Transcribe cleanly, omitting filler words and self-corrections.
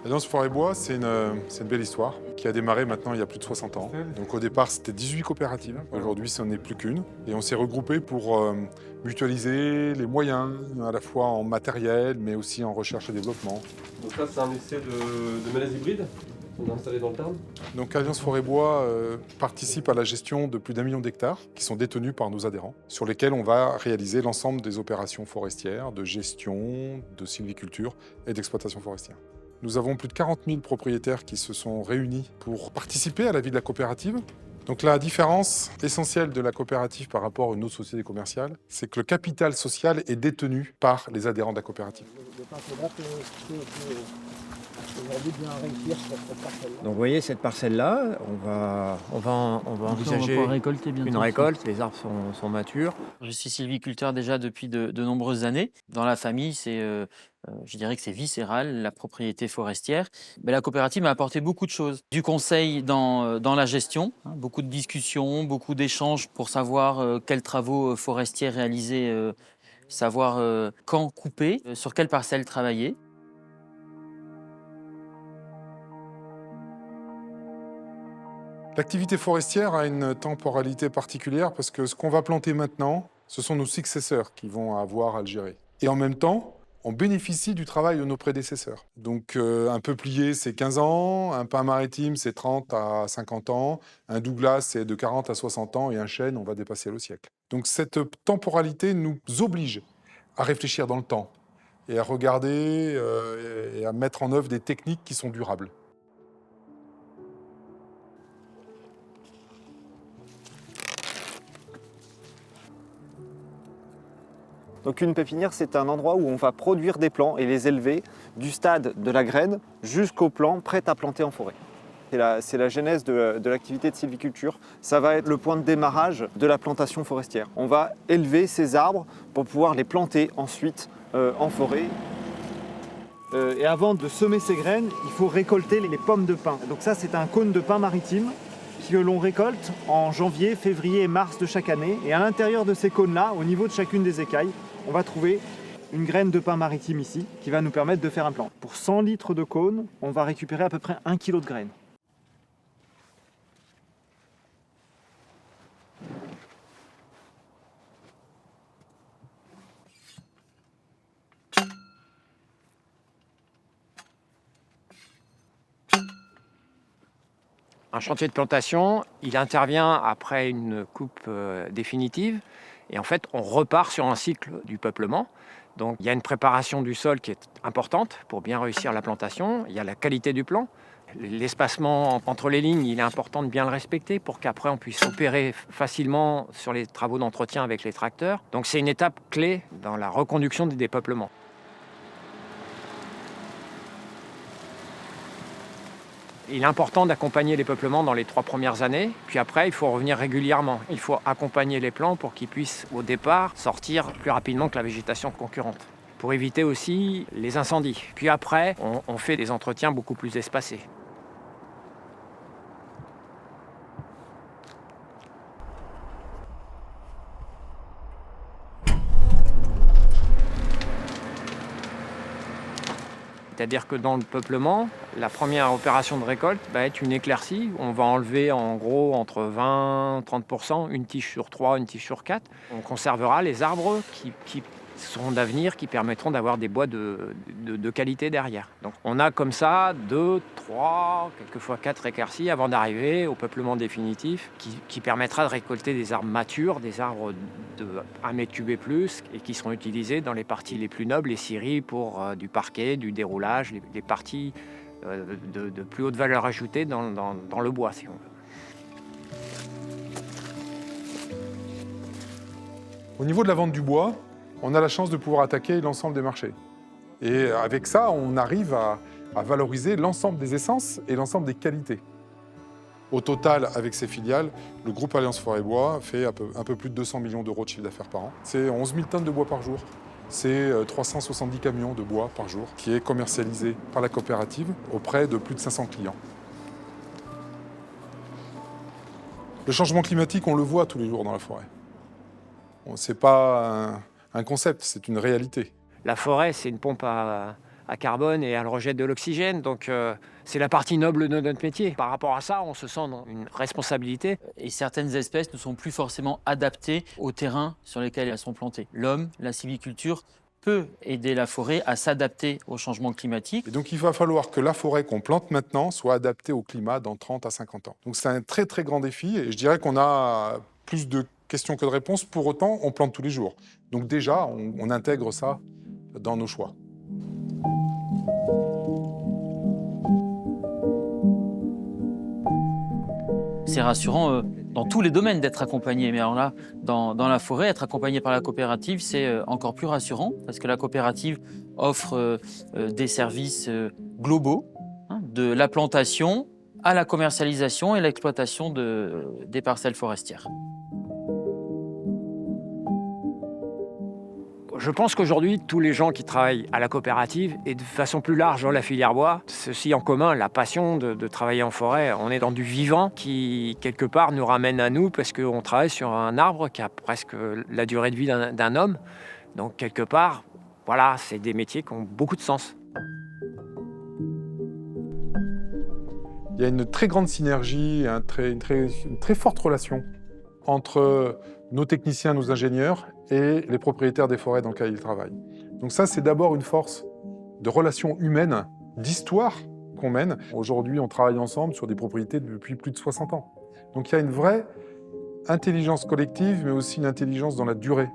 Alliance Forêt-Bois, c'est une belle histoire qui a démarré maintenant il y a plus de 60 ans. Donc au départ, c'était 18 coopératives. Aujourd'hui, ce n'est plus qu'une. Et on s'est regroupés pour mutualiser les moyens, à la fois en matériel, mais aussi en recherche et développement. Donc là, c'est un essai de malaise hybride qu'on a installé dans le Tarn. Donc Alliance Forêt-Bois participe à la gestion de plus d'1 million d'hectares qui sont détenus par nos adhérents, sur lesquels on va réaliser l'ensemble des opérations forestières, de gestion, de sylviculture et d'exploitation forestière. Nous avons plus de 40 000 propriétaires qui se sont réunis pour participer à la vie de la coopérative. Donc la différence essentielle de la coopérative par rapport à une autre société commerciale, c'est que le capital social est détenu par les adhérents de la coopérative. Donc vous voyez cette parcelle-là, on va envisager une récolte, les arbres sont matures. Je suis sylviculteur déjà depuis de nombreuses années. Dans la famille, je dirais que c'est viscéral, la propriété forestière. Mais la coopérative m'a apporté beaucoup de choses. Du conseil dans la gestion, beaucoup de discussions, beaucoup d'échanges pour savoir quels travaux forestiers réaliser, savoir quand couper, sur quelle parcelle travailler. L'activité forestière a une temporalité particulière parce que ce qu'on va planter maintenant, ce sont nos successeurs qui vont avoir à le gérer. Et en même temps, on bénéficie du travail de nos prédécesseurs. Donc un peuplier, c'est 15 ans, un pin maritime, c'est 30 à 50 ans, un Douglas, c'est de 40 à 60 ans, et un chêne, on va dépasser le siècle. Donc cette temporalité nous oblige à réfléchir dans le temps et à regarder et à mettre en œuvre des techniques qui sont durables. Donc une pépinière, c'est un endroit où on va produire des plants et les élever du stade de la graine jusqu'au plant prêt à planter en forêt. C'est la genèse de l'activité de sylviculture. Ça va être le point de démarrage de la plantation forestière. On va élever ces arbres pour pouvoir les planter ensuite en forêt. Et avant de semer ces graines, il faut récolter les pommes de pin. Donc ça, c'est un cône de pin maritime que l'on récolte en janvier, février et mars de chaque année. Et à l'intérieur de ces cônes-là, au niveau de chacune des écailles, on va trouver une graine de pin maritime ici qui va nous permettre de faire un plant. Pour 100 litres de cône, on va récupérer à peu près 1 kg de graines. Un chantier de plantation, il intervient après une coupe définitive et en fait on repart sur un cycle du peuplement. Donc il y a une préparation du sol qui est importante pour bien réussir la plantation, il y a la qualité du plan. L'espacement entre les lignes, il est important de bien le respecter pour qu'après on puisse opérer facilement sur les travaux d'entretien avec les tracteurs. Donc c'est une étape clé dans la reconduction des dépeuplements. Il est important d'accompagner les peuplements dans les 3 premières années, puis après il faut revenir régulièrement. Il faut accompagner les plants pour qu'ils puissent au départ sortir plus rapidement que la végétation concurrente, pour éviter aussi les incendies. Puis après, on fait des entretiens beaucoup plus espacés. C'est-à-dire que dans le peuplement, la première opération de récolte va être une éclaircie. On va enlever en gros entre 20 et 30%, une tige sur 3, une tige sur 4. On conservera les arbres qui seront d'avenir, qui permettront d'avoir des bois de qualité derrière. Donc on a comme ça 2, 3, quelquefois 4 éclaircies avant d'arriver au peuplement définitif qui permettra de récolter des arbres matures, des arbres de 1 mètre cube et plus, et qui seront utilisés dans les parties les plus nobles, les scieries pour du parquet, du déroulage, les parties de plus haute valeur ajoutée dans le bois, si on veut. Au niveau de la vente du bois, on a la chance de pouvoir attaquer l'ensemble des marchés. Et avec ça, on arrive à valoriser l'ensemble des essences et l'ensemble des qualités. Au total, avec ses filiales, le groupe Alliance Forêt-Bois fait un peu plus de 200 millions d'euros de chiffre d'affaires par an. C'est 11 000 tonnes de bois par jour. C'est 370 camions de bois par jour qui est commercialisé par la coopérative auprès de plus de 500 clients. Le changement climatique, on le voit tous les jours dans la forêt. Ce n'est pas un concept, c'est une réalité. La forêt, c'est une pompe à à carbone et elle rejette de l'oxygène. Donc c'est la partie noble de notre métier. Par rapport à ça, on se sent dans une responsabilité. Et certaines espèces ne sont plus forcément adaptées au terrain sur lesquels elles sont plantées. L'homme, la sylviculture, peut aider la forêt à s'adapter au changement climatique. Et donc il va falloir que la forêt qu'on plante maintenant soit adaptée au climat dans 30 à 50 ans. Donc c'est un très très grand défi et je dirais qu'on a plus de questions que de réponses. Pour autant, on plante tous les jours. Donc déjà, on intègre ça dans nos choix. C'est rassurant dans tous les domaines d'être accompagné. Mais alors là, dans la forêt, être accompagné par la coopérative, c'est encore plus rassurant parce que la coopérative offre des services globaux, hein, de la plantation à la commercialisation et l'exploitation des parcelles forestières. Je pense qu'aujourd'hui, tous les gens qui travaillent à la coopérative et de façon plus large dans la filière bois, ceci en commun, la passion de travailler en forêt. On est dans du vivant qui, quelque part, nous ramène à nous parce qu'on travaille sur un arbre qui a presque la durée de vie d'un homme. Donc, quelque part, voilà, c'est des métiers qui ont beaucoup de sens. Il y a une très grande synergie, une très forte relation entre nos techniciens, nos ingénieurs et les propriétaires des forêts dans lesquelles ils travaillent. Donc ça, c'est d'abord une force de relations humaines, d'histoire qu'on mène. Aujourd'hui, on travaille ensemble sur des propriétés depuis plus de 60 ans. Donc il y a une vraie intelligence collective, mais aussi une intelligence dans la durée.